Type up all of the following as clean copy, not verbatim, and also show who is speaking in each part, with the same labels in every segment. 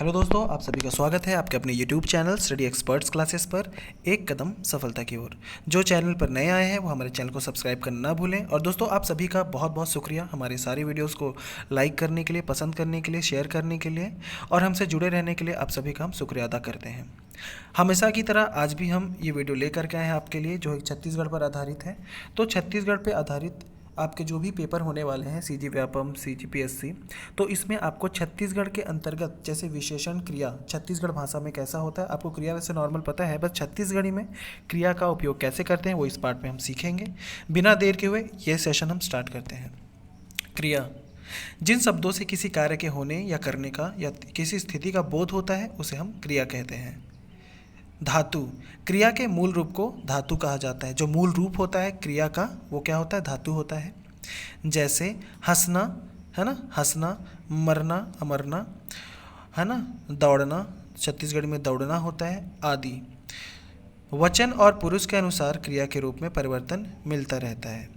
Speaker 1: Hello दोस्तों, आप सभी का स्वागत है आपके अपने YouTube channel study experts classes पर एक कदम सफलता की ओर। जो चैनल पर नए आए हैं वो हमारे चैनल को सब्सक्राइब करना ना भूलें। और दोस्तों, आप सभी का बहुत बहुत शुक्रिया हमारे सारे वीडियोस को लाइक करने के लिए, पसंद करने के लिए, शेयर करने के लिए और हमसे जुड़े रहने के लिए आप सभी का हम शुक्रिया अदा करते हैं। हमेशा की तरह आज भी हम ये वीडियो लेकर के आए हैं आपके लिए, जो एक छत्तीसगढ़ पर आधारित है। तो छत्तीसगढ़ पर आधारित आपके जो भी पेपर होने वाले हैं, सीजी व्यापम, सीजीपीएससी, तो इसमें आपको छत्तीसगढ़ के अंतर्गत जैसे विशेषण क्रिया छत्तीसगढ़ भाषा में कैसा होता है, आपको क्रिया वैसे नॉर्मल पता है, बस छत्तीसगढ़ी में क्रिया का उपयोग कैसे करते हैं वो इस पार्ट में हम सीखेंगे। बिना देर के हुए ये सेशन हम स्टार्ट करते हैं। क्रिया जिन शब्दों से किसी कार्य के होने या करने का या किसी स्थिति का बोध होता है उसे हम क्रिया कहते हैं। धातु क्रिया के मूल रूप को धातु कहा जाता है। जो मूल रूप होता है क्रिया का वो क्या होता है, धातु होता है। जैसे हंसना है ना, हंसना, मरना, अमरना है ना, दौड़ना, छत्तीसगढ़ी में दौड़ना होता है आदि। वचन और पुरुष के अनुसार क्रिया के रूप में परिवर्तन मिलता रहता है।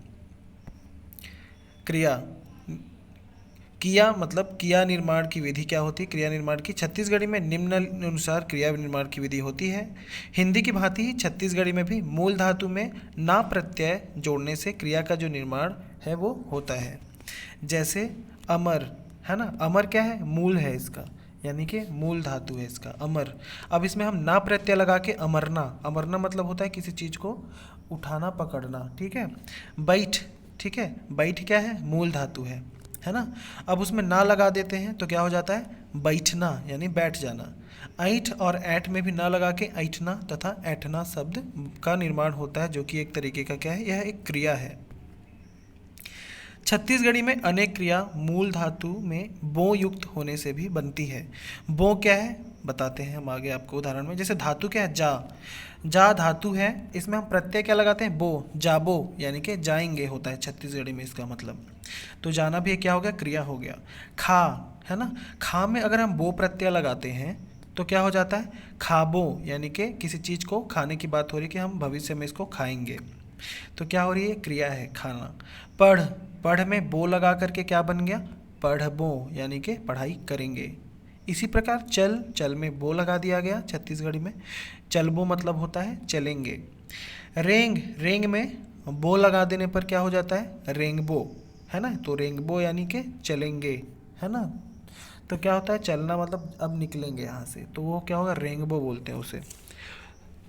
Speaker 1: क्रिया किया मतलब क्रिया निर्माण की विधि क्या होती है, क्रिया निर्माण की छत्तीसगढ़ी में निम्नानुसार क्रिया निर्माण की विधि होती है। हिंदी की भांति ही छत्तीसगढ़ी में भी मूल धातु में ना प्रत्यय जोड़ने से क्रिया का जो निर्माण है वो होता है। जैसे अमर है ना, अमर क्या है, मूल है इसका, यानी कि मूल धातु है इसका अमर। अब इसमें हम ना प्रत्यय लगा के अमरना, अमरना मतलब होता है किसी चीज़ को उठाना, पकड़ना, ठीक है। बैठ, ठीक है, बैठ क्या है, मूल धातु है ना। अब उसमें ना लगा देते हैं तो क्या हो जाता है, बैठना यानी बैठ जाना। ऐठ और ऐठ में भी ना लगा के ऐठना तथा ऐठना शब्द का निर्माण होता है, जो कि एक तरीके का क्या है, यह एक क्रिया है। छत्तीसगढ़ी में अनेक क्रिया मूल धातु में बो युक्त होने से भी बनती है। बो क्या है बताते हैं हम आगे आपको उदाहरण में। जैसे धातु क्या है, जा, जा धातु है, इसमें हम प्रत्यय क्या लगाते हैं, बो, जाबो यानी कि जाएंगे होता है छत्तीसगढ़ी में इसका मतलब। तो जाना भी क्या हो गया, क्रिया हो गया। खा है ना, खा में अगर हम बो प्रत्यय लगाते हैं तो क्या हो जाता है, खाबो यानी कि किसी चीज़ को खाने की बात हो रही है कि हम भविष्य में इसको खाएंगे, तो क्या हो रही है, क्रिया है खाना। पढ़, पढ़ में बो लगा करके क्या बन गया, पढ़बो यानी कि पढ़ाई करेंगे। इसी प्रकार चल, चल में बो लगा दिया गया छत्तीसगढ़ी में, चलबो मतलब होता है चलेंगे। रेंग, रेंग में बो लगा देने पर क्या हो जाता है, रेंगबो है ना, तो रेंगबो यानी कि चलेंगे है ना। तो क्या होता है, चलना मतलब अब निकलेंगे यहाँ से, तो वो क्या होगा, रेंगबो बोलते हैं उसे,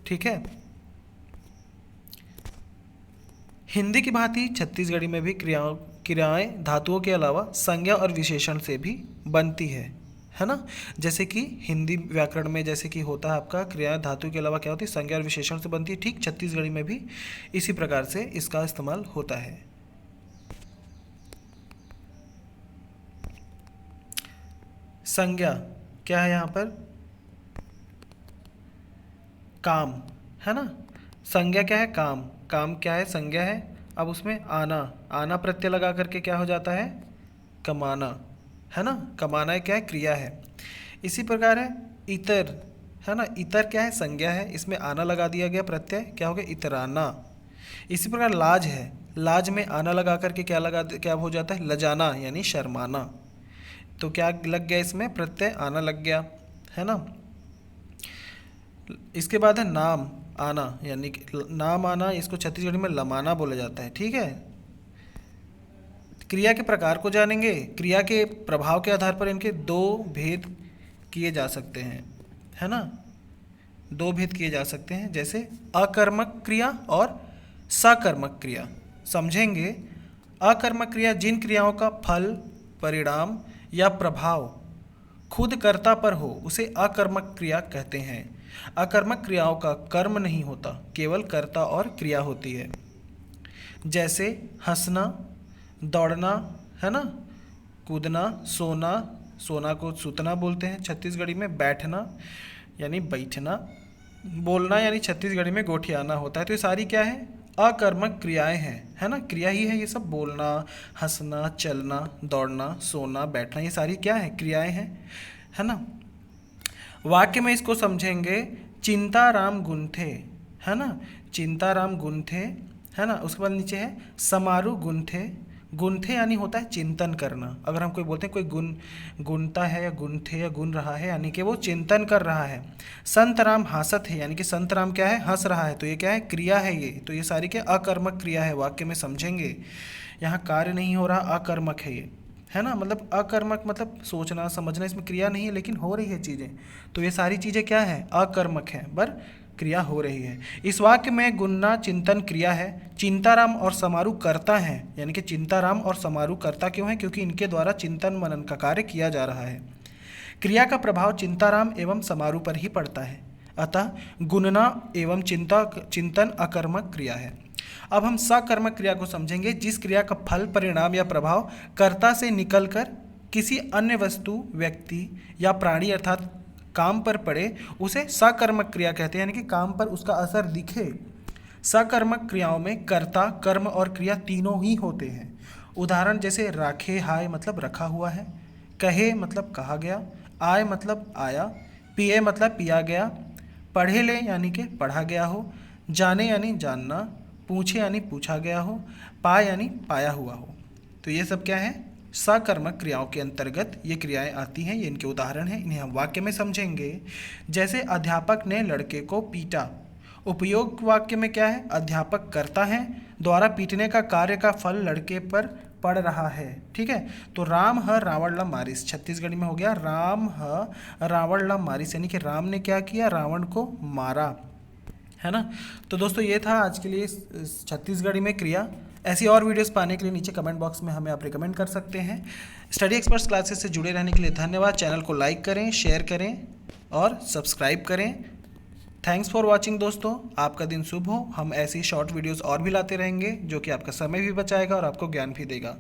Speaker 1: ठीक है। हिंदी की भांति छत्तीसगढ़ी में भी क्रियाएं धातुओं के अलावा संज्ञा और विशेषण से भी बनती है ना। जैसे कि हिंदी व्याकरण में जैसे कि होता है आपका क्रियाएं धातु के अलावा क्या होती है, संज्ञा और विशेषण से बनती है, ठीक छत्तीसगढ़ी में भी इसी प्रकार से इसका इस्तेमाल होता है। संज्ञा क्या है यहाँ पर, काम है ना, संज्ञा क्या है, काम, काम क्या है, संज्ञा है। अब उसमें आना, आना प्रत्यय लगा करके क्या हो जाता है, कमाना है ना, कमाना है क्या है, क्रिया है। इसी प्रकार है इतर है ना, इतर क्या है, संज्ञा है, इसमें आना लगा दिया गया प्रत्यय, क्या हो गया, इतराना। इसी प्रकार लाज है, लाज में आना लगा करके क्या हो जाता है, लजाना यानी शर्माना। तो क्या लग गया, इसमें प्रत्यय आना लग गया है ना। इसके बाद है नाम आना, यानी कि नाम आना, इसको छत्तीसगढ़ी में लमाना बोला जाता है, ठीक है। क्रिया के प्रकार को जानेंगे। क्रिया के प्रभाव के आधार पर इनके दो भेद किए जा सकते हैं, है ना, दो भेद किए जा सकते हैं। जैसे अकर्मक क्रिया और सकर्मक क्रिया समझेंगे। अकर्मक क्रिया जिन क्रियाओं का फल, परिणाम या प्रभाव खुद कर्ता पर हो उसे अकर्मक क्रिया कहते हैं। अकर्मक क्रियाओं का कर्म नहीं होता, केवल कर्ता और क्रिया होती है। जैसे हंसना, दौड़ना है ना, कूदना, सोना, सोना को सुतना बोलते हैं छत्तीसगढ़ी में, बैठना यानी बैठना, बोलना यानी छत्तीसगढ़ी में गोठियाना होता है। तो ये सारी क्या है, अकर्मक क्रियाएं हैं, है ना, क्रिया ही है ये सब, बोलना, हंसना, चलना, दौड़ना, सोना, बैठना, ये सारी क्या है, क्रियाएं हैं, है ना। वाक्य में इसको समझेंगे। चिंताराम गुंथे है ना, चिंताराम गुंथे है ना, उसके बाद नीचे है समारू गुंथे, गुंथे यानी होता है चिंतन करना। अगर हम कोई बोलते हैं कोई गुनता है या गुंथे या गुन रहा है, यानी कि वो चिंतन कर रहा है। संत राम हासत है, यानी कि संत राम क्या है, हंस रहा है। तो ये क्या है, क्रिया है ये। तो ये सारी क्या अकर्मक क्रिया है, वाक्य में समझेंगे। यहाँ कार्य नहीं हो रहा, अकर्मक है ये, है ना। मतलब अकर्मक मतलब सोचना समझना, इसमें क्रिया नहीं है लेकिन हो रही है चीज़ें। तो ये सारी चीज़ें क्या है, अकर्मक है, पर क्रिया हो रही है। इस वाक्य में गुणना चिंतन क्रिया है, चिंताराम और समारू करता है। यानी कि चिंताराम और समारू करता क्यों है, क्योंकि इनके द्वारा चिंतन मनन का कार्य किया जा रहा है। क्रिया का प्रभाव चिंताराम एवं समारू पर ही पड़ता है, अतः गुणना एवं चिंतन अकर्मक क्रिया है। अब हम सकर्मक क्रिया को समझेंगे, जिस क्रिया का फल परिणाम या प्रभाव कर्ता से निकलकर किसी अन्य वस्तु व्यक्ति या प्राणी अर्थात काम पर पड़े, उसे सकर्मक क्रिया कहते हैं, यानी कि काम पर उसका असर दिखे। सकर्मक क्रियाओं में कर्ता कर्म और क्रिया तीनों ही होते हैं। उदाहरण जैसे राखे हाय मतलब रखा हुआ है, कहे मतलब कहा गया, आय मतलब आया, पिए मतलब पिया गया, पढ़े ले यानी कि पढ़ा गया हो, जाने यानी जानना, पूछे यानी पूछा गया हो, पाए यानी पाया हुआ हो। तो ये सब क्या है, सकर्मक क्रियाओं के अंतर्गत ये क्रियाएं आती हैं। ये इनके उदाहरण हैं, इन्हें हम वाक्य में समझेंगे। जैसे अध्यापक ने लड़के को पीटा। उपयोग वाक्य में क्या है, अध्यापक करता है, द्वारा पीटने का कार्य का फल लड़के पर पड़ रहा है। ठीक है, तो राम ह रावण ला मारिस, छत्तीसगढ़ी में हो गया राम ह रावण ला मारिस, यानी कि राम ने क्या किया, रावण को मारा, है ना। तो दोस्तों ये था आज के लिए छत्तीसगढ़ी में क्रिया। ऐसी और वीडियोस पाने के लिए नीचे कमेंट बॉक्स में हमें आप रिकमेंड कर सकते हैं। स्टडी एक्सपर्ट्स क्लासेस से जुड़े रहने के लिए धन्यवाद। चैनल को लाइक करें, शेयर करें और सब्सक्राइब करें। थैंक्स फॉर वॉचिंग दोस्तों, आपका दिन शुभ हो। हम ऐसी शॉर्ट वीडियोस और भी लाते रहेंगे जो कि आपका समय भी बचाएगा और आपको ज्ञान भी देगा।